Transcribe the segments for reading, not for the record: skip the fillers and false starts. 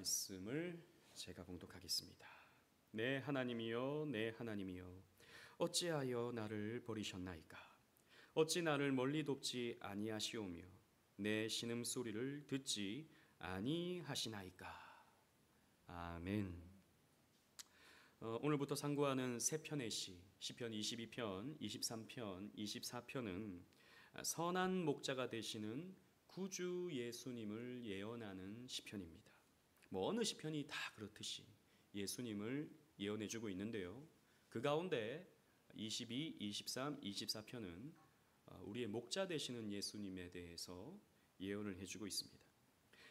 말씀을 제가 봉독하겠습니다. 내 하나님이여, 내 하나님이여, 어찌하여 나를 버리셨나이까? 어찌 나를 멀리 돕지 아니하시오며 내 신음소리를 듣지 아니하시나이까? 아멘. 오늘부터 상고하는 세 편의 시편 22편, 23편, 24편은 선한 목자가 되시는 구주 예수님을 예언하는 시편입니다. 어느 시편이 다 그렇듯이 예수님을 예언해주고 있는데요. 그 가운데 22, 23, 24편은 우리의 목자 되시는 예수님에 대해서 예언을 해주고 있습니다.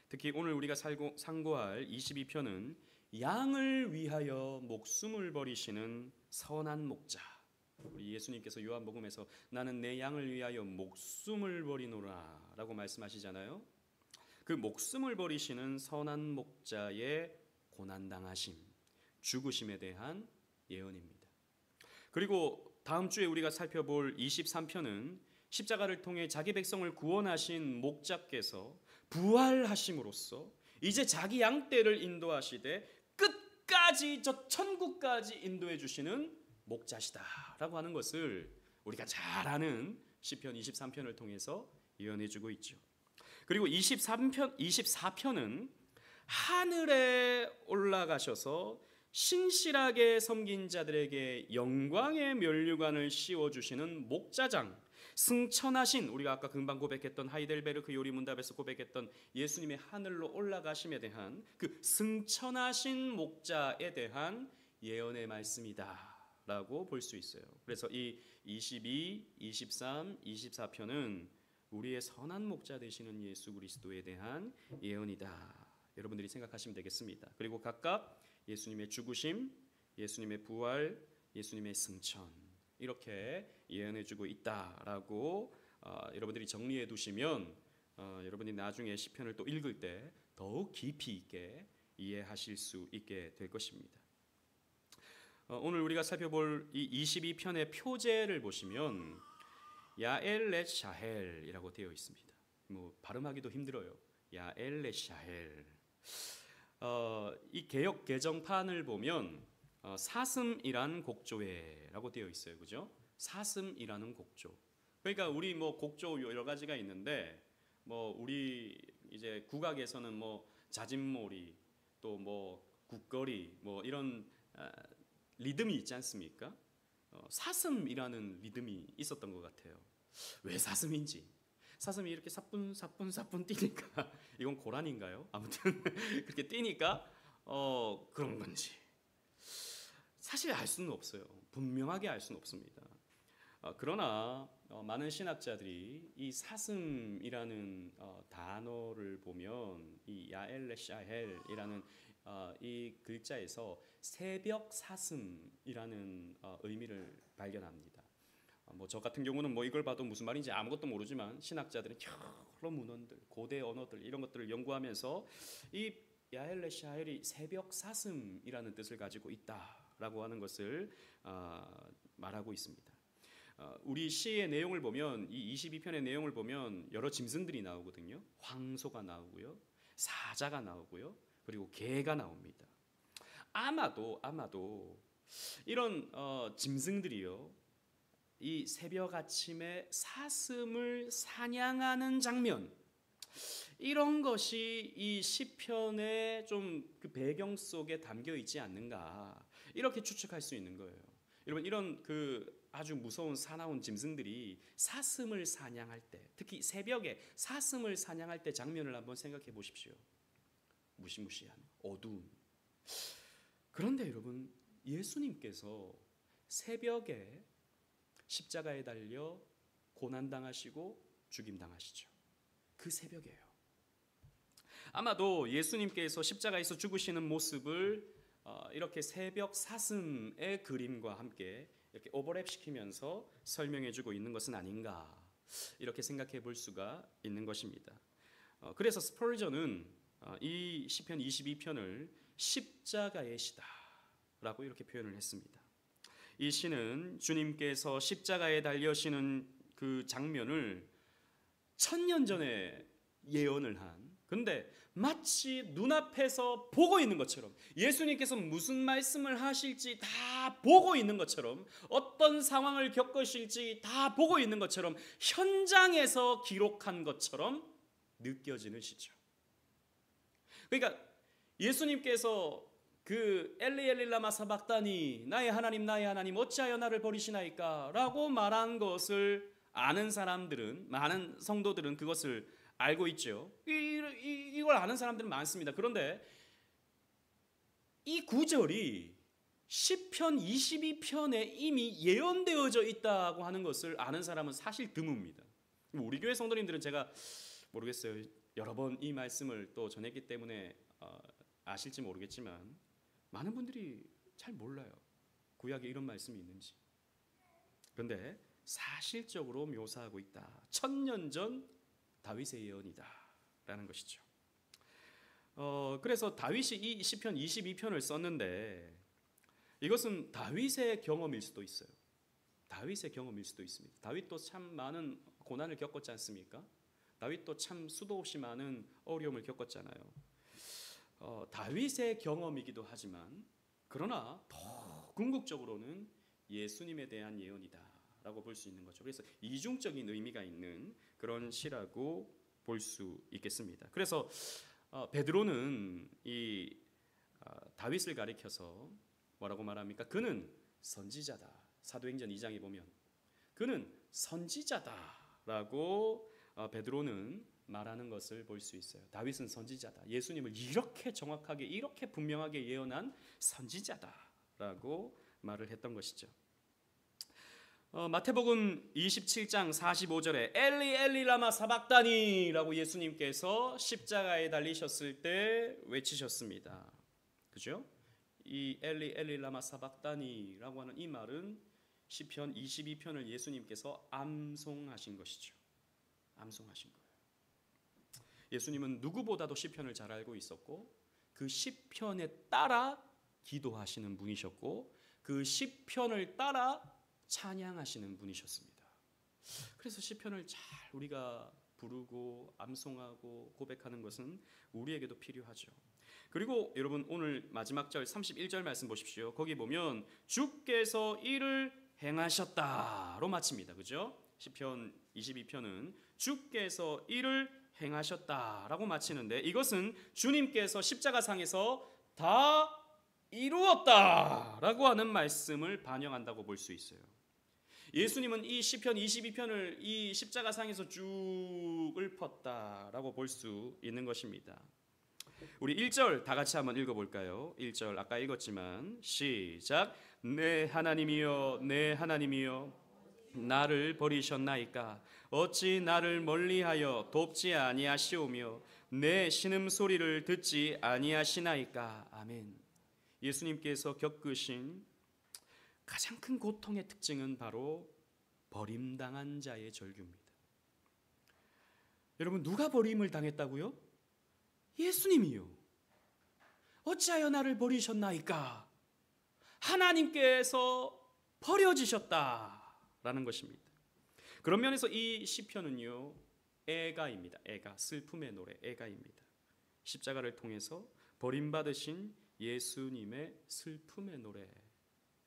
특히 오늘 우리가 상고할 22편은 양을 위하여 목숨을 버리시는 선한 목자, 우리 예수님께서 요한복음에서 나는 내 양을 위하여 목숨을 버리노라 라고 말씀하시잖아요. 그 목숨을 버리시는 선한 목자의 고난당하심, 죽으심에 대한 예언입니다. 그리고 다음 주에 우리가 살펴볼 23편은 십자가를 통해 자기 백성을 구원하신 목자께서 부활하심으로써 이제 자기 양떼를 인도하시되 끝까지 저 천국까지 인도해 주시는 목자시다라고 하는 것을 우리가 잘 아는 시편 23편을 통해서 예언해 주고 있죠. 그리고 24편은 하늘에 올라가셔서 신실하게 섬긴 자들에게 영광의 면류관을 씌워주시는 목자장, 승천하신, 우리가 아까 금방 고백했던 하이델베르크 요리문답에서 고백했던 예수님의 하늘로 올라가심에 대한 그 승천하신 목자에 대한 예언의 말씀이다 라고 볼 수 있어요. 그래서 이 22, 23, 24편은 우리의 선한 목자 되시는 예수 그리스도에 대한 예언이다, 여러분들이 생각하시면 되겠습니다. 그리고 각각 예수님의 죽으심, 예수님의 부활, 예수님의 승천, 이렇게 예언해주고 있다라고 여러분들이 정리해 두시면 여러분이 나중에 시편을 또 읽을 때 더욱 깊이 있게 이해하실 수 있게 될 것입니다. 오늘 우리가 살펴볼 이 22편의 표제를 보시면 야엘렛 샤헬이라고 되어 있습니다. 발음하기도 힘들어요. 야엘렛 샤헬. 이 개역 개정판을 보면 사슴이란 곡조에라고 되어 있어요, 그죠? 사슴이라는 곡조. 그러니까 우리 곡조 여러 가지가 있는데 우리 이제 국악에서는 자진몰이 또 국거리 이런 리듬이 있지 않습니까? 사슴이라는 리듬이 있었던 것 같아요. 왜 사슴인지. 사슴이 이렇게 사뿐 뛰니까 이건 고란인가요? 아무튼 그렇게 뛰니까 그런 건지 사실 알 수는 없어요. 분명하게 알 수는 없습니다. 그러나 많은 신학자들이 이 사슴이라는 단어를 보면 이 야엘레샤헬이라는 이 글자에서 새벽 사슴이라는 의미를 발견합니다. 저 같은 경우는 이걸 봐도 무슨 말인지 아무것도 모르지만 신학자들은 여러 문헌들, 고대 언어들 이런 것들을 연구하면서 이 야엘레샤헬이 새벽 사슴이라는 뜻을 가지고 있다라고 하는 것을 말하고 있습니다. 우리 시의 내용을 보면 이 22편의 내용을 보면 여러 짐승들이 나오거든요. 황소가 나오고요, 사자가 나오고요, 그리고 개가 나옵니다. 아마도 이런 짐승들이요, 이 새벽 아침에 사슴을 사냥하는 장면, 이런 것이 이 시편의 좀 그 배경 속에 담겨 있지 않는가, 이렇게 추측할 수 있는 거예요. 여러분, 이런 그 아주 무서운 사나운 짐승들이 사슴을 사냥할 때, 특히 새벽에 사슴을 사냥할 때 장면을 한번 생각해 보십시오. 무시무시한 어두움. 그런데 여러분, 예수님께서 새벽에 십자가에 달려 고난당하시고 죽임당하시죠. 그 새벽이에요. 아마도 예수님께서 십자가에서 죽으시는 모습을 이렇게 새벽 사슴의 그림과 함께 이렇게 오버랩 시키면서 설명해주고 있는 것은 아닌가, 이렇게 생각해 볼 수가 있는 것입니다. 그래서 스펄전은 이 시편 22편을 십자가의 시다라고 이렇게 표현을 했습니다. 이 시는 주님께서 십자가에 달려시는 그 장면을 1000년 전에 예언을 한 근데 마치 눈앞에서 보고 있는 것처럼, 예수님께서 무슨 말씀을 하실지 다 보고 있는 것처럼, 어떤 상황을 겪으실지 다 보고 있는 것처럼, 현장에서 기록한 것처럼 느껴지는 시죠. 그러니까 예수님께서 그 엘리 엘리 라마 사박다니, 나의 하나님 어찌하여 나를 버리시나이까 라고 말한 것을 아는 사람들은, 많은 성도들은 그것을 알고 있죠. 이걸 아는 사람들은 많습니다. 그런데 이 구절이 시편 22편에 이미 예언되어져 있다고 하는 것을 아는 사람은 사실 드뭅니다. 우리 교회 성도님들은 제가 모르겠어요. 여러 번 이 말씀을 또 전했기 때문에 아실지 모르겠지만 많은 분들이 잘 몰라요. 구약에 이런 말씀이 있는지. 그런데 사실적으로 묘사하고 있다. 1000년 전 다윗의 예언이다 라는 것이죠. 그래서 다윗이 이 시편 22편을 썼는데 이것은 다윗의 경험일 수도 있어요. 다윗의 경험일 수도 있습니다. 다윗도 참 많은 고난을 겪었지 않습니까? 다윗도 참 수도 없이 많은 어려움을 겪었잖아요. 다윗의 경험이기도 하지만 그러나 더 궁극적으로는 예수님에 대한 예언이다 라고 볼 수 있는 거죠. 그래서 이중적인 의미가 있는 그런 시라고 볼 수 있겠습니다. 그래서 베드로는 이 다윗을 가리켜서 뭐라고 말합니까? 그는 선지자다. 사도행전 2장에 보면 그는 선지자다라고 베드로는 말하는 것을 볼 수 있어요. 다윗은 선지자다. 예수님을 이렇게 정확하게, 이렇게 분명하게 예언한 선지자다라고 말을 했던 것이죠. 마태복음 27장 45절에 엘리 엘리 라마 사박다니라고 예수님께서 십자가에 달리셨을 때 외치셨습니다. 그죠? 이 엘리 엘리 라마 사박다니라고 하는 이 말은 시편 22편을 예수님께서 암송하신 것이죠. 암송하신 거예요. 예수님은 누구보다도 시편을 잘 알고 있었고 그 시편에 따라 기도하시는 분이셨고 그 시편을 따라 찬양하시는 분이셨습니다. 그래서 시편을 잘 우리가 부르고 암송하고 고백하는 것은 우리에게도 필요하죠. 그리고 여러분 오늘 마지막 절 31절 말씀 보십시오. 거기 보면 주께서 이를 행하셨다로 마칩니다. 그죠? 시편 22편은 주께서 이를 행하셨다라고 마치는데 이것은 주님께서 십자가상에서 다 이루었다라고 하는 말씀을 반영한다고 볼 수 있어요. 예수님은 이 시편 22편을 이 십자가상에서 쭉 읊었다라고 볼 수 있는 것입니다. 우리 1절 다 같이 한번 읽어볼까요? 1절 아까 읽었지만 시작. 내 하나님이여 내 하나님이여 나를 버리셨나이까 어찌 나를 멀리하여 돕지 아니하시오며 내 신음소리를 듣지 아니하시나이까. 아멘. 예수님께서 겪으신 가장 큰 고통의 특징은 바로 버림당한 자의 절규입니다. 여러분 누가 버림을 당했다고요? 예수님이요. 어찌하여 나를 버리셨나이까? 하나님께서 버려지셨다라는 것입니다. 그런 면에서 이 시편은요 애가입니다. 애가, 슬픔의 노래, 애가입니다. 십자가를 통해서 버림받으신 예수님의 슬픔의 노래,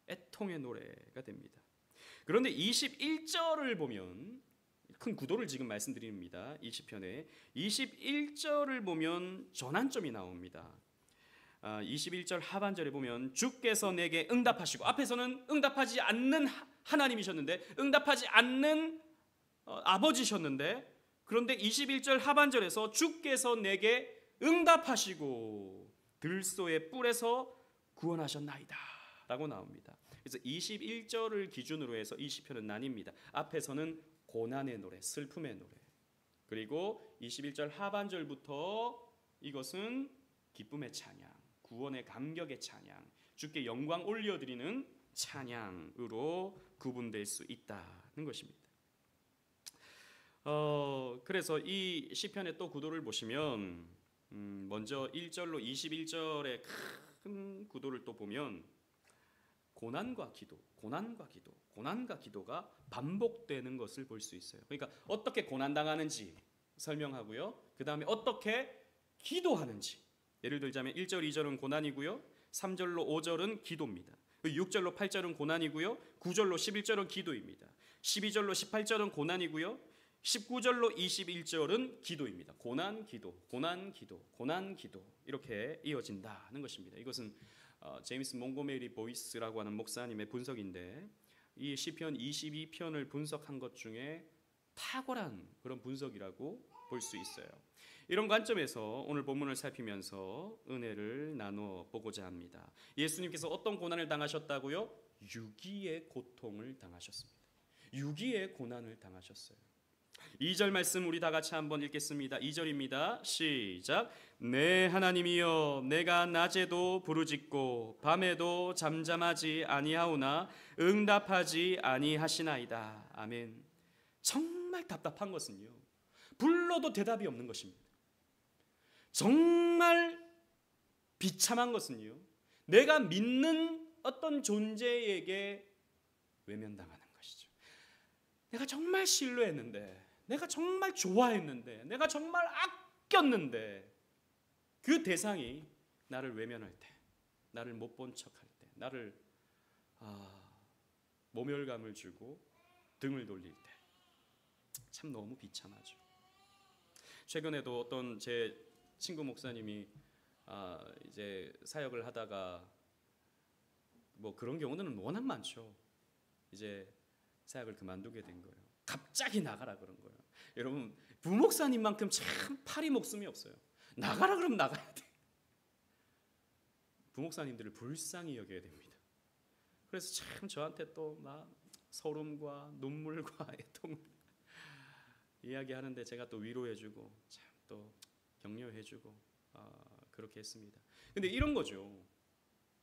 애통의 노래가 됩니다. 그런데 21절을 보면 큰 구도를 지금 말씀드립니다. 이 시편에 21절을 보면 전환점이 나옵니다. 21절 하반절에 보면 주께서 내게 응답하시고, 앞에서는 응답하지 않는 하나님이셨는데, 응답하지 않는 아버지셨는데, 그런데 21절 하반절에서 주께서 내게 응답하시고 들소의 뿔에서 구원하셨나이다 라고 나옵니다. 그래서 21절을 기준으로 해서 이 시편은 나뉩니다. 앞에서는 고난의 노래, 슬픔의 노래, 그리고 21절 하반절부터 이것은 기쁨의 찬양, 구원의 감격의 찬양, 주께 영광 올려드리는 찬양으로 구분될 수 있다는 것입니다. 그래서 이 시편의 또 구도를 보시면 먼저 1절로 21절의 큰 구도를 또 보면 고난과 기도, 고난과 기도, 고난과 기도가 반복되는 것을 볼 수 있어요. 그러니까 어떻게 고난당하는지 설명하고요. 그 다음에 어떻게 기도하는지. 예를 들자면 1절, 2절은 고난이고요. 3절로 5절은 기도입니다. 6절로 8절은 고난이고요. 9절로 11절은 기도입니다. 12절로 18절은 고난이고요. 19절로 21절은 기도입니다. 고난, 기도, 고난, 기도, 고난, 기도 이렇게 이어진다는 것입니다. 이것은 제임스 몽고메리 보이스라고 하는 목사님의 분석인데 이 시편 22편을 분석한 것 중에 탁월한 그런 분석이라고 볼 수 있어요. 이런 관점에서 오늘 본문을 살피면서 은혜를 나누어 보고자 합니다. 예수님께서 어떤 고난을 당하셨다고요? 유기의 고통을 당하셨습니다. 유기의 고난을 당하셨어요. 2절 말씀 우리 다 같이 한번 읽겠습니다. 2절입니다. 시작. 내 하나님이여 내가 낮에도 부르짖고 밤에도 잠잠하지 아니하오나 응답하지 아니하시나이다. 아멘. 정말 답답한 것은요, 불러도 대답이 없는 것입니다. 정말 비참한 것은요, 내가 믿는 어떤 존재에게 외면당하는 것이죠. 내가 정말 신뢰했는데, 내가 정말 좋아했는데, 내가 정말 아꼈는데 그 대상이 나를 외면할 때, 나를 못 본 척할 때, 나를 모멸감을 주고 등을 돌릴 때 참 너무 비참하죠. 최근에도 어떤 제 친구 목사님이 이제 사역을 하다가 뭐 그런 경우는 워낙 많죠. 이제 사역을 그만두게 된 거예요. 갑자기 나가라 그런 거예요. 여러분, 부목사님만큼 참 파리 목숨이 없어요. 나가라 그러면 나가야 돼. 부목사님들을 불쌍히 여겨야 됩니다. 그래서 참 저한테 또 막 서름과 눈물과 애통을 이야기하는데 제가 또 위로해주고 참 또 격려해주고 그렇게 했습니다. 근데 이런 거죠.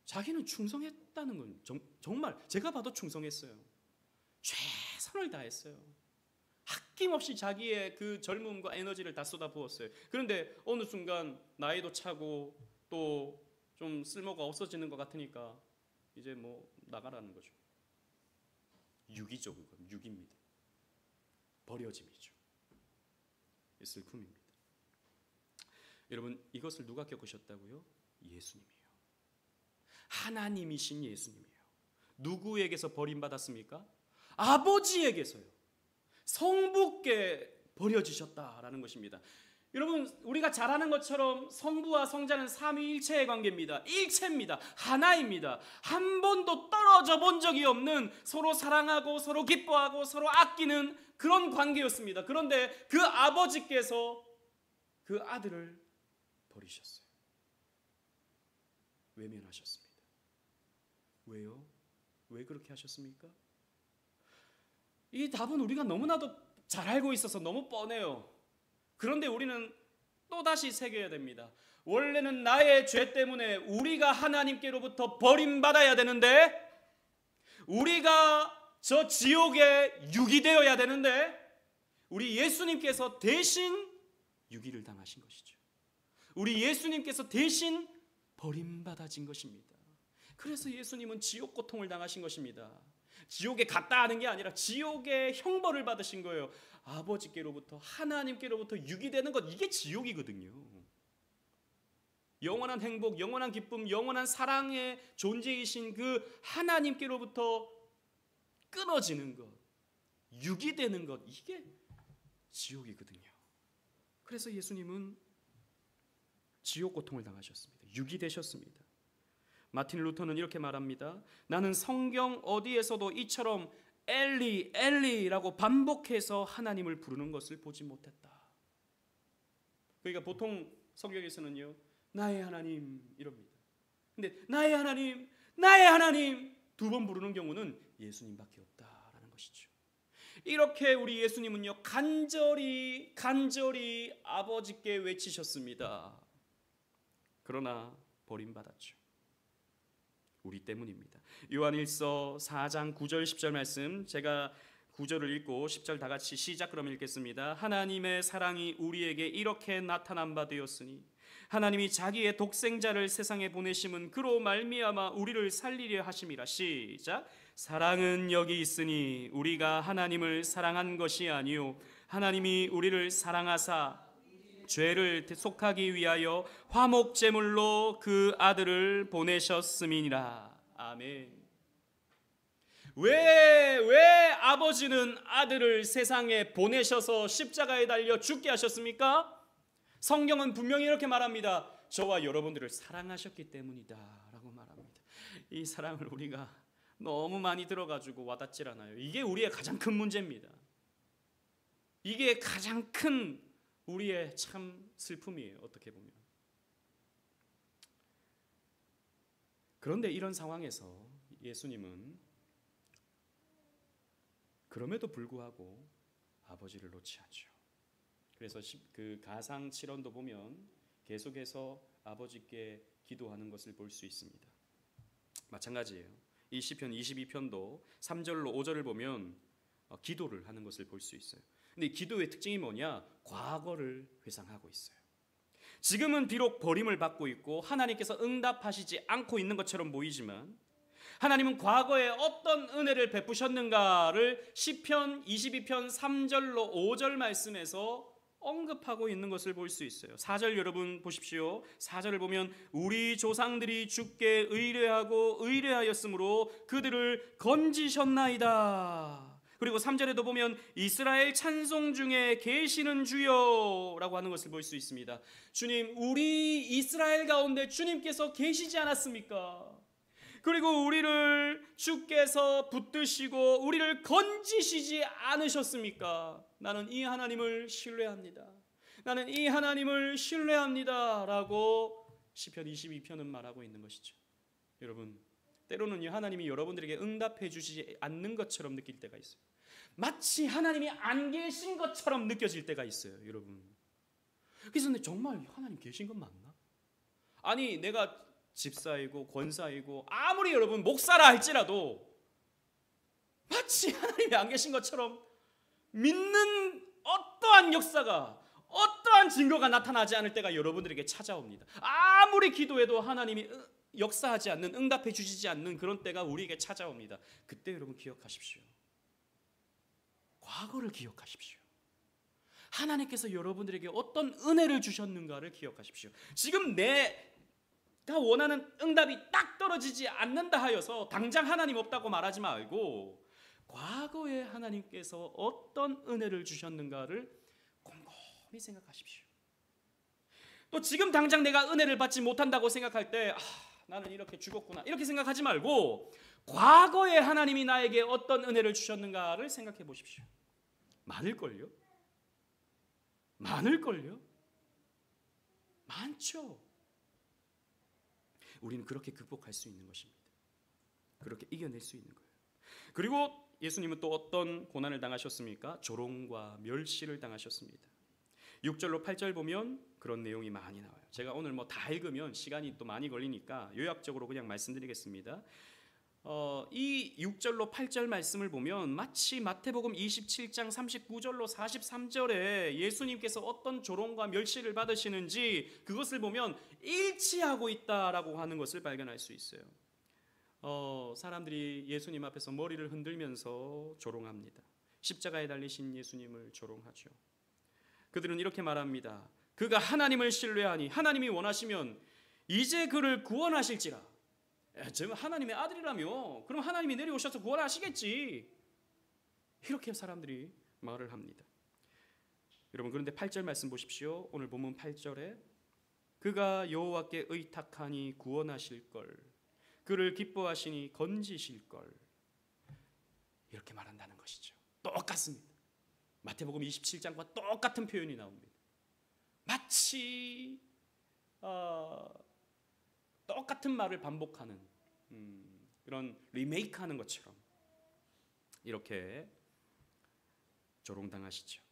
자기는 충성했다는 건 정말 제가 봐도 충성했어요. 최선을 다했어요. 아낌없이 자기의 그 젊음과 에너지를 다 쏟아부었어요. 그런데 어느 순간 나이도 차고 또 좀 쓸모가 없어지는 것 같으니까 이제 뭐 나가라는 거죠. 유기죠. 그건 유기입니다. 버려짐이죠. 슬픔입니다. 여러분, 이것을 누가 겪으셨다고요? 예수님이에요. 하나님이신 예수님이에요. 누구에게서 버림받았습니까? 아버지에게서요. 성부께 버려지셨다라는 것입니다. 여러분, 우리가 잘 아는 것처럼 성부와 성자는 삼위일체의 관계입니다. 일체입니다. 하나입니다. 한 번도 떨어져 본 적이 없는 서로 사랑하고 서로 기뻐하고 서로 아끼는 그런 관계였습니다. 그런데 그 아버지께서 그 아들을 버리셨어요. 외면하셨습니다. 왜요? 왜 그렇게 하셨습니까? 이 답은 우리가 너무나도 잘 알고 있어서 너무 뻔해요. 그런데 우리는 또다시 새겨야 됩니다. 원래는 나의 죄 때문에 우리가 하나님께로부터 버림받아야 되는데, 우리가 저 지옥에 유기되어야 되는데, 우리 예수님께서 대신 유기를 당하신 것이죠. 우리 예수님께서 대신 버림받아진 것입니다. 그래서 예수님은 지옥 고통을 당하신 것입니다. 지옥에 갔다 하는 게 아니라 지옥의 형벌을 받으신 거예요. 아버지께로부터, 하나님께로부터 유기되는 것, 이게 지옥이거든요. 영원한 행복, 영원한 기쁨, 영원한 사랑의 존재이신 그 하나님께로부터 끊어지는 것, 유기되는 것, 이게 지옥이거든요. 그래서 예수님은 지옥 고통을 당하셨습니다. 유기되셨습니다. 마틴 루터는 이렇게 말합니다. 나는 성경 어디에서도 이처럼 엘리, 엘리라고 반복해서 하나님을 부르는 것을 보지 못했다. 그러니까 보통 성경에서는요, 나의 하나님 이럽니다. 근데 나의 하나님, 나의 하나님 두 번 부르는 경우는 예수님밖에 없다라는 것이죠. 이렇게 우리 예수님은요, 간절히 아버지께 외치셨습니다. 그러나 버림받았죠. 우리 때문입니다. 요한일서 4장 9절 10절 말씀, 제가 9절을 읽고 10절 다 같이 시작 그럼 읽겠습니다. 하나님의 사랑이 우리에게 이렇게 나타난 바 되었으니 하나님이 자기의 독생자를 세상에 보내심은 그로 말미암아 우리를 살리려 하심이라. 시작. 사랑은 여기 있으니 우리가 하나님을 사랑한 것이 아니요 하나님이 우리를 사랑하사 죄를 속하기 위하여 화목 제물로 그 아들을 보내셨음이니라. 아멘. 왜 아버지는 아들을 세상에 보내셔서 십자가에 달려 죽게 하셨습니까? 성경은 분명히 이렇게 말합니다. 저와 여러분들을 사랑하셨기 때문이다 라고 말합니다. 이 사랑을 우리가 너무 많이 들어가지고 와닿질 않아요. 이게 우리의 가장 큰 문제입니다. 이게 가장 큰 우리의 참 슬픔이에요. 어떻게 보면. 그런데 이런 상황에서 예수님은 그럼에도 불구하고 아버지를 놓지 않죠. 그래서 그 가상 7원도 보면 계속해서 아버지께 기도하는 것을 볼 수 있습니다. 마찬가지예요. 이 시편 22편도 3절로 5절을 보면 기도를 하는 것을 볼 수 있어요. 근데 기도의 특징이 뭐냐? 과거를 회상하고 있어요. 지금은 비록 버림을 받고 있고 하나님께서 응답하시지 않고 있는 것처럼 보이지만 하나님은 과거에 어떤 은혜를 베푸셨는가를 시편 22편 3절로 5절 말씀에서 언급하고 있는 것을 볼 수 있어요. 4절 여러분 보십시오. 4절을 보면 우리 조상들이 주께 의뢰하고 의뢰하였으므로 그들을 건지셨나이다. 그리고 3절에도 보면 이스라엘 찬송 중에 계시는 주여라고 하는 것을 볼 수 있습니다. 주님, 우리 이스라엘 가운데 주님께서 계시지 않았습니까? 그리고 우리를 주께서 붙드시고 우리를 건지시지 않으셨습니까? 나는 이 하나님을 신뢰합니다. 나는 이 하나님을 신뢰합니다 라고 시편 22편은 말하고 있는 것이죠. 여러분, 때로는 하나님이 여러분들에게 응답해 주시지 않는 것처럼 느낄 때가 있어요. 마치 하나님이 안 계신 것처럼 느껴질 때가 있어요. 여러분, 그래서 근데 정말 하나님 계신 건 맞나? 아니, 내가 집사이고 권사이고 아무리 여러분 목사라 할지라도 마치 하나님이 안 계신 것처럼 믿는 어떠한 역사가, 어떠한 증거가 나타나지 않을 때가 여러분들에게 찾아옵니다. 아무리 기도해도 하나님이 역사하지 않는, 응답해 주시지 않는 그런 때가 우리에게 찾아옵니다. 그때 여러분 기억하십시오. 과거를 기억하십시오. 하나님께서 여러분들에게 어떤 은혜를 주셨는가를 기억하십시오. 지금 내가 원하는 응답이 딱 떨어지지 않는다 하여서 당장 하나님 없다고 말하지 말고 과거에 하나님께서 어떤 은혜를 주셨는가를 곰곰이 생각하십시오. 또 지금 당장 내가 은혜를 받지 못한다고 생각할 때 나는 이렇게 죽었구나 이렇게 생각하지 말고 과거에 하나님이 나에게 어떤 은혜를 주셨는가를 생각해 보십시오. 많을걸요? 많을걸요? 많죠. 우리는 그렇게 극복할 수 있는 것입니다. 그렇게 이겨낼 수 있는 거예요. 그리고 예수님은 또 어떤 고난을 당하셨습니까? 조롱과 멸시를 당하셨습니다. 6절로 8절 보면 그런 내용이 많이 나와요. 제가 오늘 다 읽으면 시간이 또 많이 걸리니까 요약적으로 그냥 말씀드리겠습니다. 이 6절로 8절 말씀을 보면 마치 마태복음 27장 39절로 43절에 예수님께서 어떤 조롱과 멸시를 받으시는지 그것을 보면 일치하고 있다라고 하는 것을 발견할 수 있어요. 사람들이 예수님 앞에서 머리를 흔들면서 조롱합니다. 십자가에 달리신 예수님을 조롱하죠. 그들은 이렇게 말합니다. 그가 하나님을 신뢰하니 하나님이 원하시면 이제 그를 구원하실지라. 저는 하나님의 아들이라며 그럼 하나님이 내려오셔서 구원하시겠지. 이렇게 사람들이 말을 합니다. 여러분, 그런데 8절 말씀 보십시오. 오늘 본문 8절에 그가 여호와께 의탁하니 구원하실 걸, 그를 기뻐하시니 건지실 걸, 이렇게 말한다는 것이죠. 똑같습니다. 마태복음 27장과 똑같은 표현이 나옵니다. 마치 똑같은 말을 반복하는 그런 리메이크하는 것처럼 이렇게 조롱당하시죠.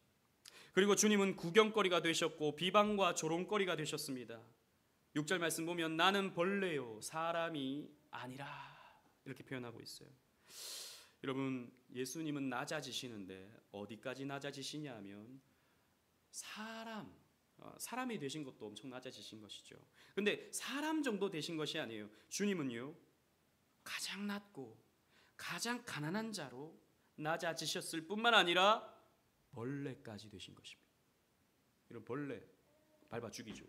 그리고 주님은 구경거리가 되셨고 비방과 조롱거리가 되셨습니다. 6절 말씀 보면 나는 벌레요 사람이 아니라 이렇게 표현하고 있어요. 여러분, 예수님은 낮아지시는데 어디까지 낮아지시냐 하면 사람이 되신 것도 엄청 낮아지신 것이죠. 근데 사람 정도 되신 것이 아니에요. 주님은요 가장 낮고 가장 가난한 자로 낮아지셨을 뿐만 아니라 벌레까지 되신 것입니다. 이런 벌레, 밟아 죽이죠.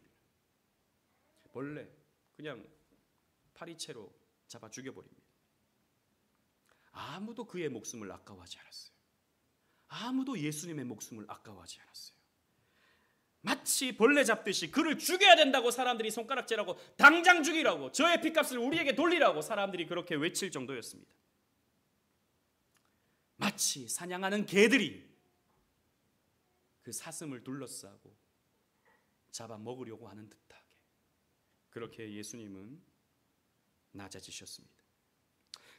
벌레 그냥 파리채로 잡아 죽여버립니다. 아무도 그의 목숨을 아까워하지 않았어요. 아무도 예수님의 목숨을 아까워하지 않았어요. 마치 벌레 잡듯이 그를 죽여야 된다고 사람들이 손가락질하고 당장 죽이라고, 저의 핏값을 우리에게 돌리라고 사람들이 그렇게 외칠 정도였습니다. 마치 사냥하는 개들이 그 사슴을 둘러싸고 잡아먹으려고 하는 듯하게 그렇게 예수님은 낮아지셨습니다.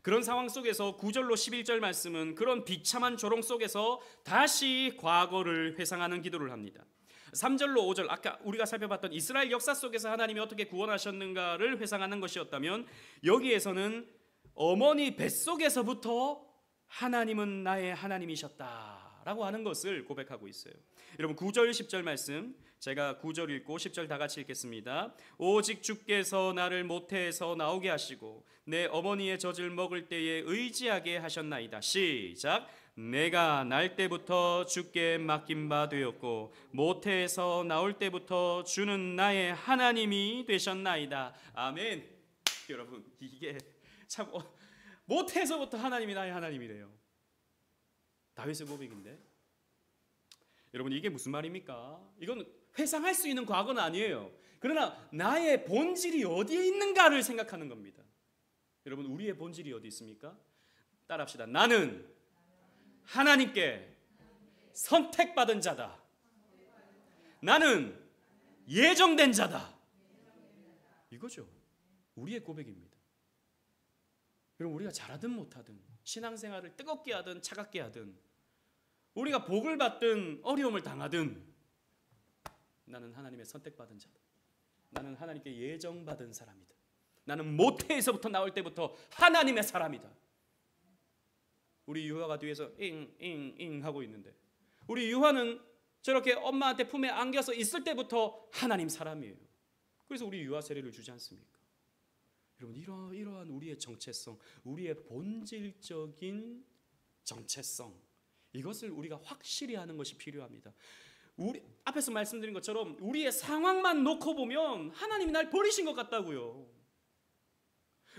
그런 상황 속에서 9절로 11절 말씀은 그런 비참한 조롱 속에서 다시 과거를 회상하는 기도를 합니다. 3절로 5절, 아까 우리가 살펴봤던 이스라엘 역사 속에서 하나님이 어떻게 구원하셨는가를 회상하는 것이었다면, 여기에서는 어머니 뱃속에서부터 하나님은 나의 하나님이셨다라고 하는 것을 고백하고 있어요. 여러분 9절 10절 말씀, 제가 9절 읽고 10절 다 같이 읽겠습니다. 오직 주께서 나를 모태에서 나오게 하시고 내 어머니의 젖을 먹을 때에 의지하게 하셨나이다. 시작. 내가 날 때부터 주께 맡긴 바 되었고 모태에서 나올 때부터 주는 나의 하나님이 되셨나이다. 아멘. 여러분 이게 참 모태에서부터 하나님이 나의 하나님이래요. 다윗의 고백인데, 여러분 이게 무슨 말입니까? 이건 회상할 수 있는 과거는 아니에요. 그러나 나의 본질이 어디에 있는가를 생각하는 겁니다. 여러분 우리의 본질이 어디 있습니까? 따라합시다. 나는 하나님께 선택받은 자다. 나는 예정된 자다. 이거죠. 우리의 고백입니다. 여러분 우리가 잘하든 못하든, 신앙생활을 뜨겁게 하든 차갑게 하든, 우리가 복을 받든 어려움을 당하든, 나는 하나님의 선택받은 자다. 나는 하나님께 예정받은 사람이다. 나는 모태에서부터 나올 때부터 하나님의 사람이다. 우리 유아가 뒤에서 잉잉잉 하고 있는데, 우리 유아는 저렇게 엄마한테 품에 안겨서 있을 때부터 하나님 사람이에요. 그래서 우리 유아 세례를 주지 않습니까? 여러분 이러한 우리의 정체성, 우리의 본질적인 정체성, 이것을 우리가 확실히 하는 것이 필요합니다. 우리 앞에서 말씀드린 것처럼 우리의 상황만 놓고 보면 하나님이 날 버리신 것 같다고요.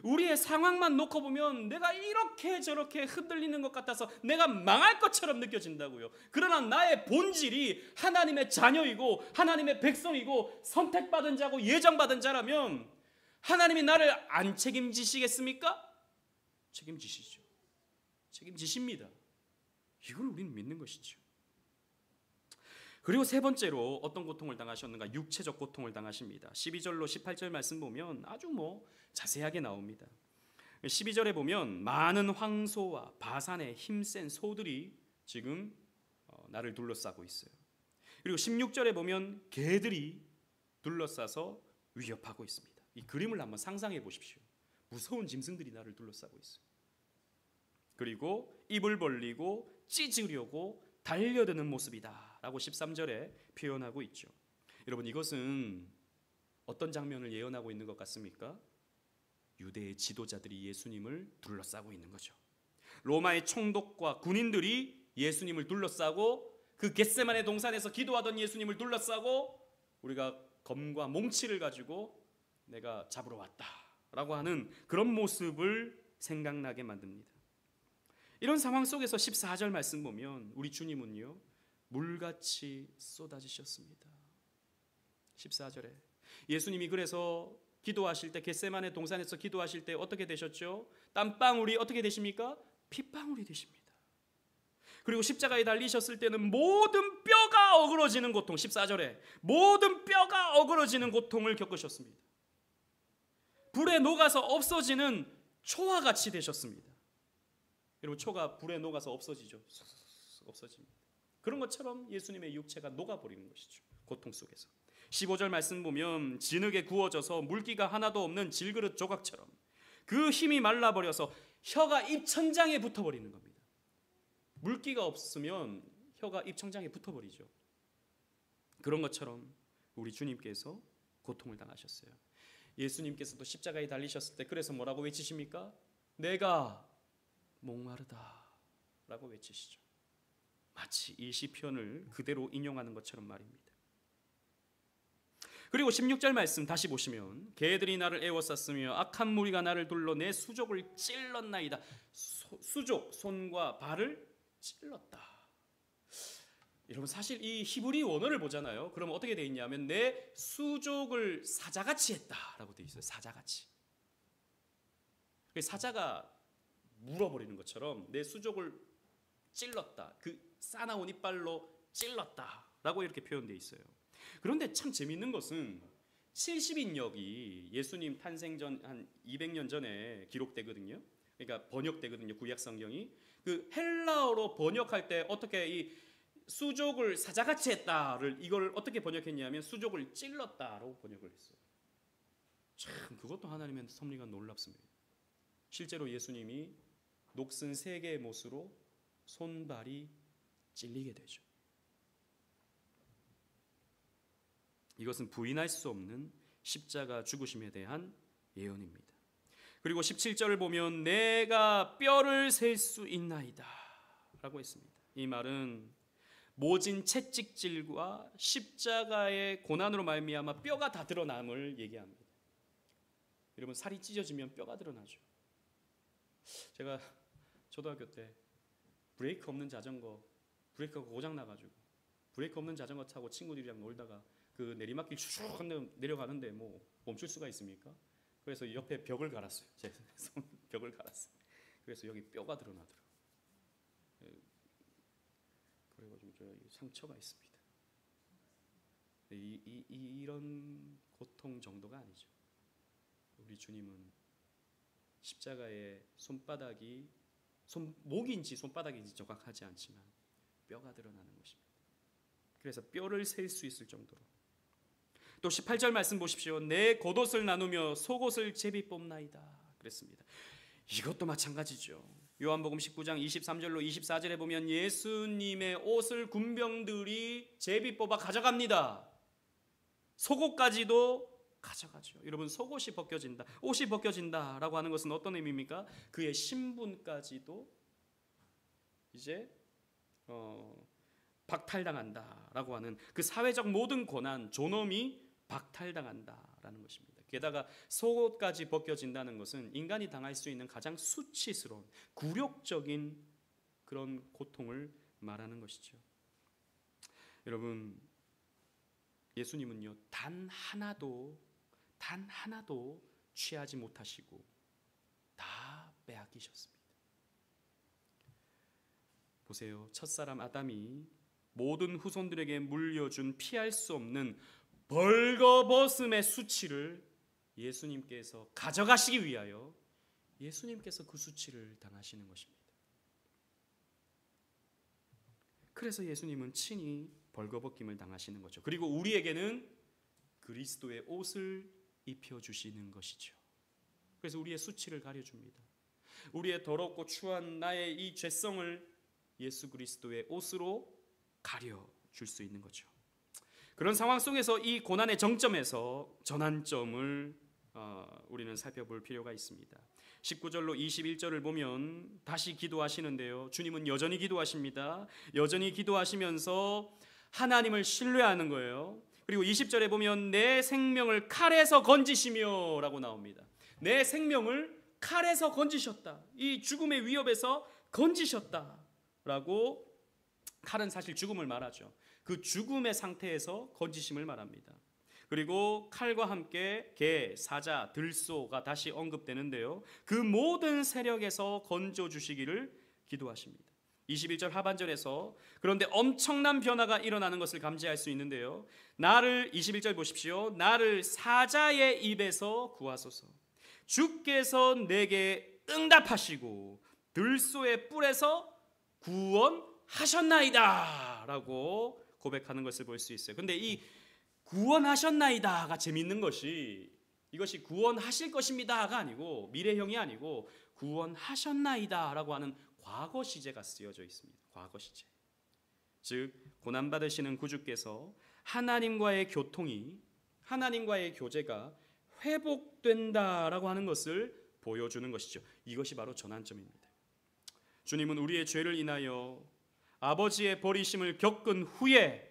우리의 상황만 놓고 보면 내가 이렇게 저렇게 흔들리는 것 같아서 내가 망할 것처럼 느껴진다고요. 그러나 나의 본질이 하나님의 자녀이고 하나님의 백성이고 선택받은 자고 예정받은 자라면 하나님이 나를 안 책임지시겠습니까? 책임지시죠. 책임지십니다. 이걸 우리는 믿는 것이죠. 그리고 세 번째로 어떤 고통을 당하셨는가? 육체적 고통을 당하십니다. 12절로 18절 말씀 보면 아주 자세하게 나옵니다. 12절에 보면 많은 황소와 바산의 힘센 소들이 지금 나를 둘러싸고 있어요. 그리고 16절에 보면 개들이 둘러싸서 위협하고 있습니다. 이 그림을 한번 상상해 보십시오. 무서운 짐승들이 나를 둘러싸고 있어요. 그리고 입을 벌리고 찢으려고 달려드는 모습이다 라고 13절에 표현하고 있죠. 여러분 이것은 어떤 장면을 예언하고 있는 것 같습니까? 유대의 지도자들이 예수님을 둘러싸고 있는 거죠. 로마의 총독과 군인들이 예수님을 둘러싸고 그 겟세마네 동산에서 기도하던 예수님을 둘러싸고 우리가 검과 몽치를 가지고 내가 잡으러 왔다 라고 하는 그런 모습을 생각나게 만듭니다. 이런 상황 속에서 14절 말씀 보면 우리 주님은요 물같이 쏟아지셨습니다. 14절에 예수님이 그래서 기도하실 때 겟세마네 동산에서 기도하실 때 어떻게 되셨죠? 땀방울이 어떻게 되십니까? 핏방울이 되십니다. 그리고 십자가에 달리셨을 때는 모든 뼈가 어그러지는 고통, 14절에 모든 뼈가 어그러지는 고통을 겪으셨습니다. 불에 녹아서 없어지는 초와 같이 되셨습니다. 여러분 초가 불에 녹아서 없어지죠. 없어집니다. 그런 것처럼 예수님의 육체가 녹아버리는 것이죠. 고통 속에서. 15절 말씀 보면 진흙에 구워져서 물기가 하나도 없는 질그릇 조각처럼 그 힘이 말라버려서 혀가 입천장에 붙어버리는 겁니다. 물기가 없으면 혀가 입천장에 붙어버리죠. 그런 것처럼 우리 주님께서 고통을 당하셨어요. 예수님께서도 십자가에 달리셨을 때 그래서 뭐라고 외치십니까? 내가 목마르다 라고 외치시죠. 마치 이 시편을 그대로 인용하는 것처럼 말입니다. 그리고 16절 말씀 다시 보시면 개들이 나를 애워쌌으며 악한 무리가 나를 둘러 내 수족을 찔렀나이다. 수족, 손과 발을 찔렀다. 여러분 사실 이 히브리 원어를 보잖아요. 그러면 어떻게 돼 있냐면 내 수족을 사자같이 했다라고 돼 있어요. 사자같이. 사자가 물어버리는 것처럼 내 수족을 찔렀다. 그 싸나운 이빨로 찔렀다라고 이렇게 표현되어 있어요. 그런데 참 재미있는 것은 70인역이 예수님 탄생 전 한 200년 전에 기록되거든요. 그러니까 번역되거든요. 구약 성경이. 그 헬라어로 번역할 때 어떻게 이 수족을 사자같이 했다를 이걸 어떻게 번역했냐면 수족을 찔렀다라고 번역을 했어요. 참 그것도 하나님의 섭리가 놀랍습니다. 실제로 예수님이 녹슨 세 개의 못으로 손발이 찔리게 되죠. 이것은 부인할 수 없는 십자가 죽으심에 대한 예언입니다. 그리고 17절을 보면 내가 뼈를 셀 수 있나이다 라고 했습니다. 이 말은 모진 채찍질과 십자가의 고난으로 말미암아 뼈가 다 드러남을 얘기합니다. 여러분 살이 찢어지면 뼈가 드러나죠. 제가 초등학교 때 브레이크 없는 자전거, 브레이크가 고장 나가지고 브레이크 없는 자전거 타고 친구들이랑 놀다가 그 내리막길 쭉 내려가는데 뭐 멈출 수가 있습니까? 그래서 옆에 벽을 갈았어요. 제 손 벽을 갈았어요. 그래서 여기 뼈가 드러나더라고요. 그래가지고 저 상처가 있습니다. 이런 고통 정도가 아니죠. 우리 주님은 십자가의 목인지 손바닥인지 정확하지 않지만 뼈가 드러나는 것입니다. 그래서 뼈를 셀 수 있을 정도로. 또 18절 말씀 보십시오. 내 겉옷을 나누며 속옷을 제비 뽑나이다 그랬습니다. 이것도 마찬가지죠. 요한복음 19장 23절로 24절에 보면 예수님의 옷을 군병들이 제비 뽑아 가져갑니다. 속옷까지도 가져가죠. 여러분 속옷이 벗겨진다, 옷이 벗겨진다라고 하는 것은 어떤 의미입니까? 그의 신분까지도 이제 박탈당한다라고 하는 그 사회적 모든 권한, 존엄이 박탈당한다라는 것입니다. 게다가 속옷까지 벗겨진다는 것은 인간이 당할 수 있는 가장 수치스러운 굴욕적인 그런 고통을 말하는 것이죠. 여러분 예수님은요 단 하나도 취하지 못하시고 다 빼앗기셨습니다. 보세요. 첫사람 아담이 모든 후손들에게 물려준 피할 수 없는 벌거벗음의 수치를 예수님께서 가져가시기 위하여 예수님께서 그 수치를 당하시는 것입니다. 그래서 예수님은 친히 벌거벗김을 당하시는 거죠. 그리고 우리에게는 그리스도의 옷을 입혀주시는 것이죠. 그래서 우리의 수치를 가려줍니다. 우리의 더럽고 추한 나의 이 죄성을 예수 그리스도의 옷으로 가려줄 수 있는 거죠. 그런 상황 속에서 이 고난의 정점에서 전환점을 우리는 살펴볼 필요가 있습니다. 19절로 21절을 보면 다시 기도하시는데요. 주님은 여전히 기도하십니다. 여전히 기도하시면서 하나님을 신뢰하는 거예요. 그리고 20절에 보면 내 생명을 칼에서 건지시며 라고 나옵니다. 내 생명을 칼에서 건지셨다. 이 죽음의 위협에서 건지셨다 라고. 칼은 사실 죽음을 말하죠. 그 죽음의 상태에서 건지심을 말합니다. 그리고 칼과 함께 개, 사자, 들소가 다시 언급되는데요. 그 모든 세력에서 건져주시기를 기도하십니다. 21절 하반절에서 그런데 엄청난 변화가 일어나는 것을 감지할 수 있는데요. 21절 보십시오. 나를 사자의 입에서 구하소서. 주께서 내게 응답하시고 들소의 뿔에서 구원하셨나이다 라고 고백하는 것을 볼 수 있어요. 근데 이 구원하셨나이다가 재밌는 것이 이것이 구원하실 것입니다가 아니고 미래형이 아니고 구원하셨나이다 라고 하는 과거 시제가 쓰여져 있습니다. 과거 시제. 즉 고난받으시는 구주께서 하나님과의 교제가 회복된다라고 하는 것을 보여주는 것이죠. 이것이 바로 전환점입니다. 주님은 우리의 죄를 인하여 아버지의 버리심을 겪은 후에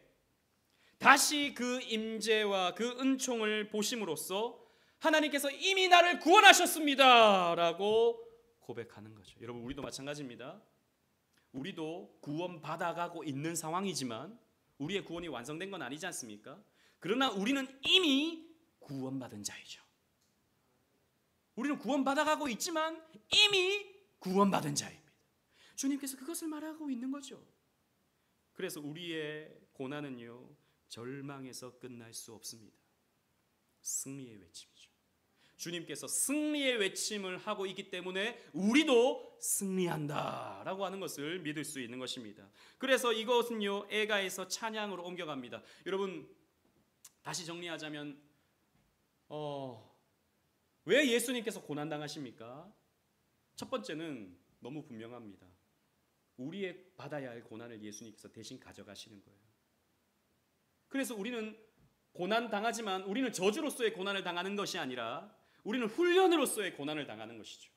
다시 그 임재와 그 은총을 보심으로써 하나님께서 이미 나를 구원하셨습니다 라고 고백하는 거죠. 여러분, 우리도 마찬가지입니다. 우리도 구원받아가고 있는 상황이지만 우리의 구원이 완성된 건 아니지 않습니까? 그러나 우리는 이미 구원받은 자이죠. 우리는 구원받아가고 있지만 이미 구원받은 자입니다. 주님께서 그것을 말하고 있는 거죠. 그래서 우리의 고난은요, 절망에서 끝날 수 없습니다. 승리의 외침이죠. 주님께서 승리의 외침을 하고 있기 때문에 우리도 승리한다라고 하는 것을 믿을 수 있는 것입니다. 그래서 이것은요, 애가에서 찬양으로 옮겨갑니다. 여러분, 다시 정리하자면 왜 예수님께서 고난당하십니까? 첫 번째는 너무 분명합니다. 우리의 받아야 할 고난을 예수님께서 대신 가져가시는 거예요. 그래서 우리는 고난당하지만 우리는 저주로서의 고난을 당하는 것이 아니라 우리는 훈련으로서의 고난을 당하는 것이죠.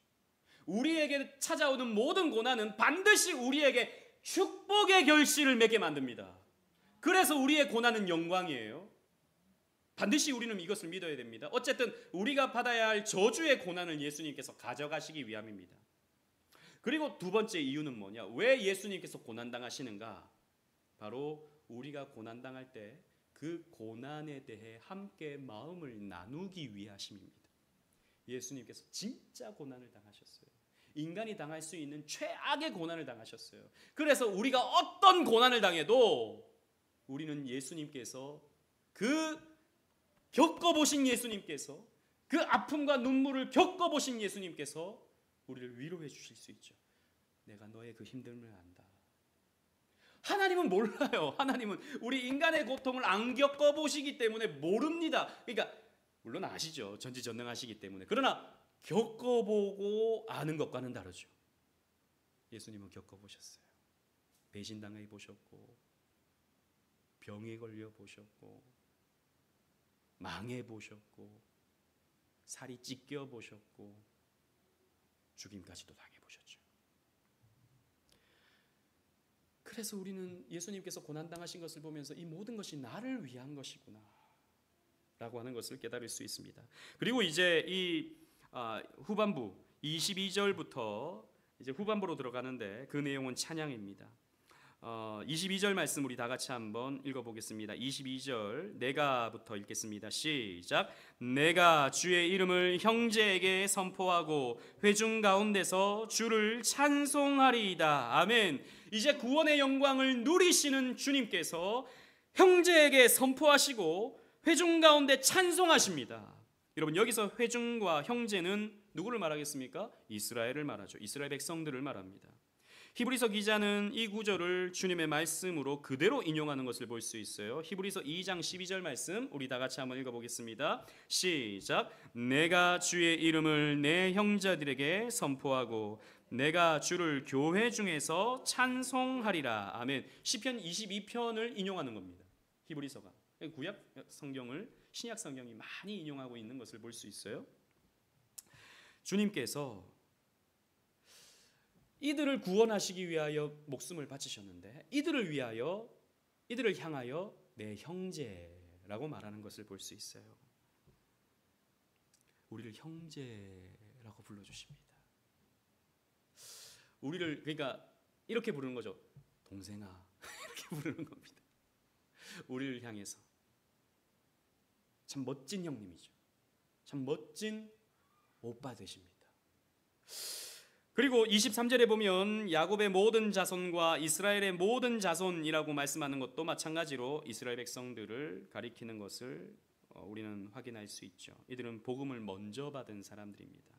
우리에게 찾아오는 모든 고난은 반드시 우리에게 축복의 결실을 맺게 만듭니다. 그래서 우리의 고난은 영광이에요. 반드시 우리는 이것을 믿어야 됩니다. 어쨌든 우리가 받아야 할 저주의 고난을 예수님께서 가져가시기 위함입니다. 그리고 두 번째 이유는 뭐냐? 왜 예수님께서 고난당하시는가? 바로 우리가 고난당할 때 그 고난에 대해 함께 마음을 나누기 위하심입니다. 예수님께서 진짜 고난을 당하셨어요. 인간이 당할 수 있는 최악의 고난을 당하셨어요. 그래서 우리가 어떤 고난을 당해도 우리는 예수님께서 그 겪어보신 예수님께서 그 아픔과 눈물을 겪어보신 예수님께서 우리를 위로해 주실 수 있죠. 내가 너의 그 힘듦을 안다. 하나님은 몰라요. 하나님은 우리 인간의 고통을 안 겪어보시기 때문에 모릅니다. 그러니까 물론 아시죠. 전지전능하시기 때문에. 그러나 겪어보고 아는 것과는 다르죠. 예수님은 겪어보셨어요. 배신당해 보셨고, 병에 걸려 보셨고, 망해 보셨고, 살이 찢겨 보셨고, 죽임까지도 당해 보셨죠. 그래서 우리는 예수님께서 고난당하신 것을 보면서 이 모든 것이 나를 위한 것이구나 라고 하는 것을 깨달을 수 있습니다. 그리고 이제 이 후반부 22절부터 이제 후반부로 들어가는데 그 내용은 찬양입니다. 22절 말씀 우리 다 같이 한번 읽어보겠습니다. 22절 내가부터 읽겠습니다. 시작. 내가 주의 이름을 형제에게 선포하고 회중 가운데서 주를 찬송하리이다. 아멘. 이제 구원의 영광을 누리시는 주님께서 형제에게 선포하시고 회중 가운데 찬송하십니다. 여러분, 여기서 회중과 형제는 누구를 말하겠습니까? 이스라엘을 말하죠. 이스라엘 백성들을 말합니다. 히브리서 기자는 이 구절을 주님의 말씀으로 그대로 인용하는 것을 볼 수 있어요. 히브리서 2장 12절 말씀 우리 다 같이 한번 읽어보겠습니다. 시작. 내가 주의 이름을 내 형제들에게 선포하고 내가 주를 교회 중에서 찬송하리라. 아멘. 시편 22편을 인용하는 겁니다. 히브리서가. 구약 성경을 신약 성경이 많이 인용하고 있는 것을 볼 수 있어요. 주님께서 이들을 구원하시기 위하여 목숨을 바치셨는데 이들을 향하여 내 형제라고 말하는 것을 볼 수 있어요. 우리를 형제라고 불러주십니다. 우리를 그러니까 이렇게 부르는 거죠. 동생아 이렇게 부르는 겁니다. 우리를 향해서 참 멋진 형님이죠. 참 멋진 오빠 되십니다. 그리고 23절에 보면 야곱의 모든 자손과 이스라엘의 모든 자손이라고 말씀하는 것도 마찬가지로 이스라엘 백성들을 가리키는 것을 우리는 확인할 수 있죠. 이들은 복음을 먼저 받은 사람들입니다.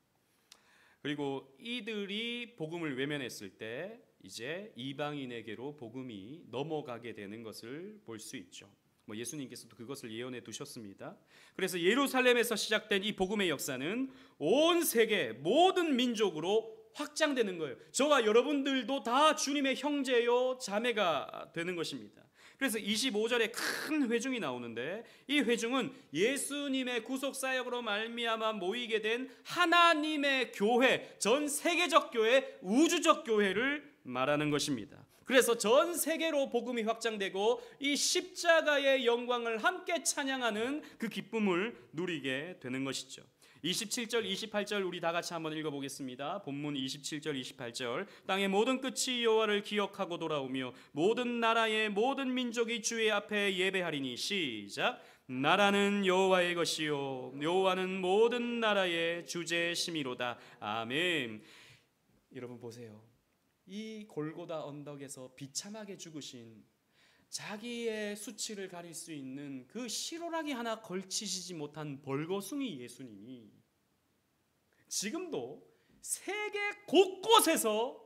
그리고 이들이 복음을 외면했을 때 이제 이방인에게로 복음이 넘어가게 되는 것을 볼 수 있죠. 예수님께서도 그것을 예언해 두셨습니다. 그래서 예루살렘에서 시작된 이 복음의 역사는 온 세계 모든 민족으로 확장되는 거예요. 저와 여러분들도 다 주님의 형제요 자매가 되는 것입니다. 그래서 25절에 큰 회중이 나오는데 이 회중은 예수님의 구속사역으로 말미암아 모이게 된 하나님의 교회, 전 세계적 교회, 우주적 교회를 말하는 것입니다. 그래서 전 세계로 복음이 확장되고 이 십자가의 영광을 함께 찬양하는 그 기쁨을 누리게 되는 것이죠. 27절 28절 우리 다 같이 한번 읽어보겠습니다. 본문 27절 28절 땅의 모든 끝이 여호와를 기억하고 돌아오며 모든 나라의 모든 민족이 주의 앞에 예배하리니 시작. 나라는 여호와의 것이요 여호와는 모든 나라의 주제심이로다. 아멘. 여러분 보세요. 이 골고다 언덕에서 비참하게 죽으신 자기의 수치를 가릴 수 있는 그 실오라기 하나 걸치시지 못한 벌거숭이 예수님이 지금도 세계 곳곳에서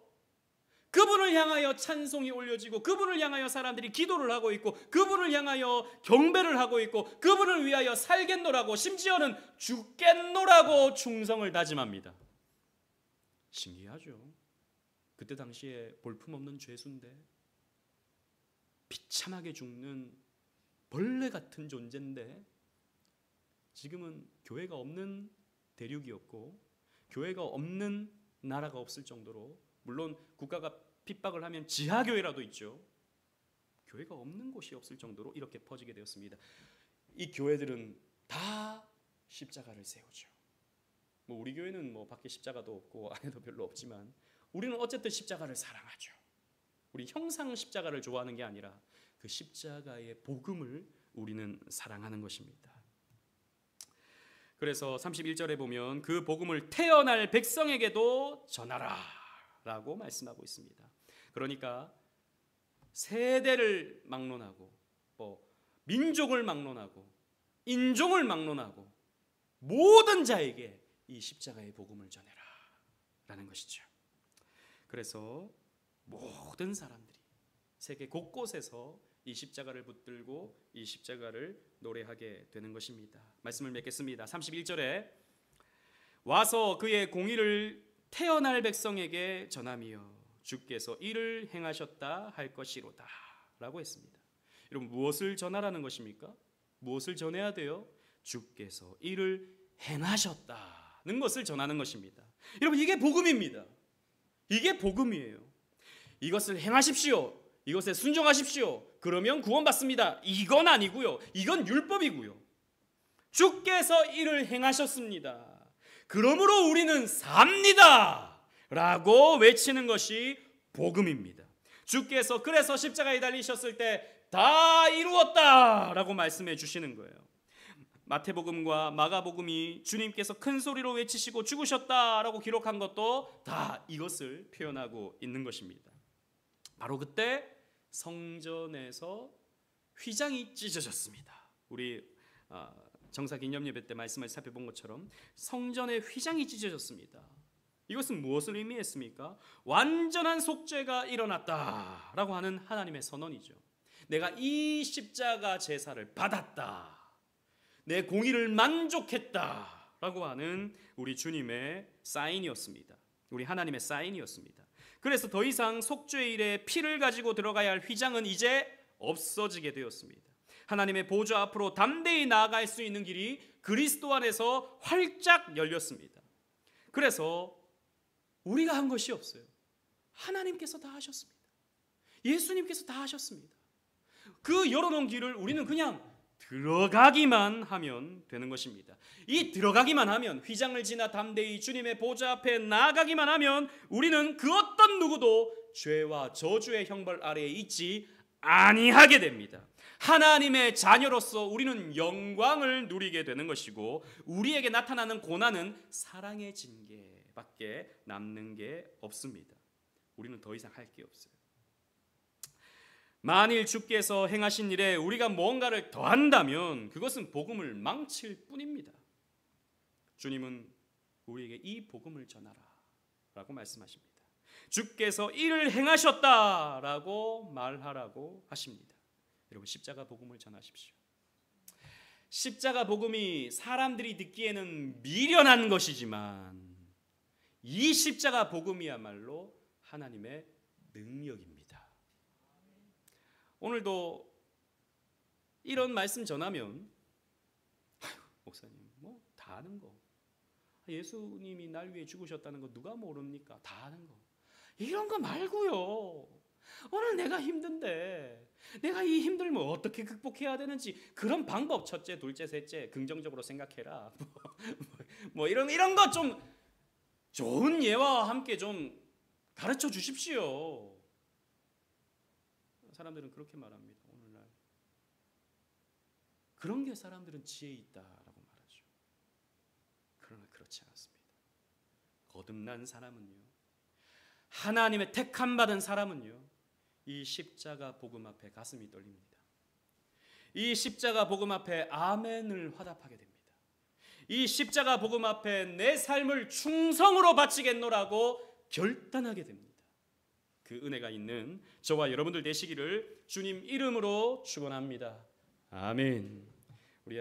그분을 향하여 찬송이 올려지고 그분을 향하여 사람들이 기도를 하고 있고 그분을 향하여 경배를 하고 있고 그분을 위하여 살겠노라고 심지어는 죽겠노라고 충성을 다짐합니다. 신기하죠. 그때 당시에 볼품없는 죄수인데 비참하게 죽는 벌레 같은 존재인데 지금은 교회가 없는 대륙이었고 교회가 없는 나라가 없을 정도로, 물론 국가가 핍박을 하면 지하교회라도 있죠. 교회가 없는 곳이 없을 정도로 이렇게 퍼지게 되었습니다. 이 교회들은 다 십자가를 세우죠. 우리 교회는 밖에 십자가도 없고 안에도 별로 없지만 우리는 어쨌든 십자가를 사랑하죠. 우리 형상 십자가를 좋아하는 게 아니라 그 십자가의 복음을 우리는 사랑하는 것입니다. 그래서 31절에 보면 그 복음을 태어날 백성에게도 전하라 라고 말씀하고 있습니다. 그러니까 세대를 막론하고 민족을 막론하고 인종을 막론하고 모든 자에게 이 십자가의 복음을 전해라 라는 것이죠. 그래서 모든 사람들이 세계 곳곳에서 이 십자가를 붙들고 이 십자가를 노래하게 되는 것입니다. 말씀을 맺겠습니다. 31절에 와서 그의 공의를 태어날 백성에게 전하며 주께서 이를 행하셨다 할 것이로다 라고 했습니다. 여러분 무엇을 전하라는 것입니까? 무엇을 전해야 돼요? 주께서 이를 행하셨다는 것을 전하는 것입니다. 여러분 이게 복음입니다. 이게 복음이에요. 이것을 행하십시오. 이것에 순종하십시오. 그러면 구원받습니다. 이건 아니고요. 이건 율법이고요. 주께서 이를 행하셨습니다. 그러므로 우리는 삽니다. 라고 외치는 것이 복음입니다. 주께서 그래서 십자가에 달리셨을 때 다 이루었다 라고 말씀해 주시는 거예요. 마태복음과 마가복음이 주님께서 큰 소리로 외치시고 죽으셨다라고 기록한 것도 다 이것을 표현하고 있는 것입니다. 바로 그때 성전에서 휘장이 찢어졌습니다. 우리 정사기념예배 때 말씀을 살펴본 것처럼 성전의 휘장이 찢어졌습니다. 이것은 무엇을 의미했습니까? 완전한 속죄가 일어났다라고 하는 하나님의 선언이죠. 내가 이 십자가 제사를 받았다. 내 공의를 만족했다라고 하는 우리 주님의 사인이었습니다. 우리 하나님의 사인이었습니다. 그래서 더 이상 속죄일에 피를 가지고 들어가야 할 휘장은 이제 없어지게 되었습니다. 하나님의 보좌 앞으로 담대히 나아갈 수 있는 길이 그리스도 안에서 활짝 열렸습니다. 그래서 우리가 한 것이 없어요. 하나님께서 다 하셨습니다. 예수님께서 다 하셨습니다. 그 열어놓은 길을 우리는 그냥 들어가기만 하면 되는 것입니다. 이 들어가기만 하면, 휘장을 지나 담대히 주님의 보좌 앞에 나아가기만 하면 우리는 그 어떤 누구도 죄와 저주의 형벌 아래에 있지 아니하게 됩니다. 하나님의 자녀로서 우리는 영광을 누리게 되는 것이고 우리에게 나타나는 고난은 사랑의 징계밖에 남는 게 없습니다. 우리는 더 이상 할 게 없어요. 만일 주께서 행하신 일에 우리가 뭔가를 더한다면 그것은 복음을 망칠 뿐입니다. 주님은 우리에게 이 복음을 전하라 라고 말씀하십니다. 주께서 이를 행하셨다라고 말하라고 하십니다. 여러분 십자가 복음을 전하십시오. 십자가 복음이 사람들이 듣기에는 미련한 것이지만 이 십자가 복음이야말로 하나님의 능력입니다. 오늘도 이런 말씀 전하면 목사님 뭐 다 아는 거, 예수님이 날 위해 죽으셨다는 거 누가 모릅니까? 다 아는 거. 이런 거 말고요. 오늘 내가 힘든데 내가 이 힘들면 어떻게 극복해야 되는지 그런 방법, 첫째, 둘째, 셋째 긍정적으로 생각해라. 뭐 이런 거 좀 좋은 예와 함께 좀 가르쳐 주십시오. 사람들은 그렇게 말합니다. 오늘날 그런 게 사람들은 지혜 있다라고 말하죠. 그러나 그렇지 않습니다. 거듭난 사람은요, 하나님의 택함 받은 사람은요, 이 십자가 복음 앞에 가슴이 떨립니다. 이 십자가 복음 앞에 아멘을 화답하게 됩니다. 이 십자가 복음 앞에 내 삶을 충성으로 바치겠노라고 결단하게 됩니다. 그 은혜가 있는 저와 여러분들 되시기를 주님 이름으로 축원합니다. 아멘. 우리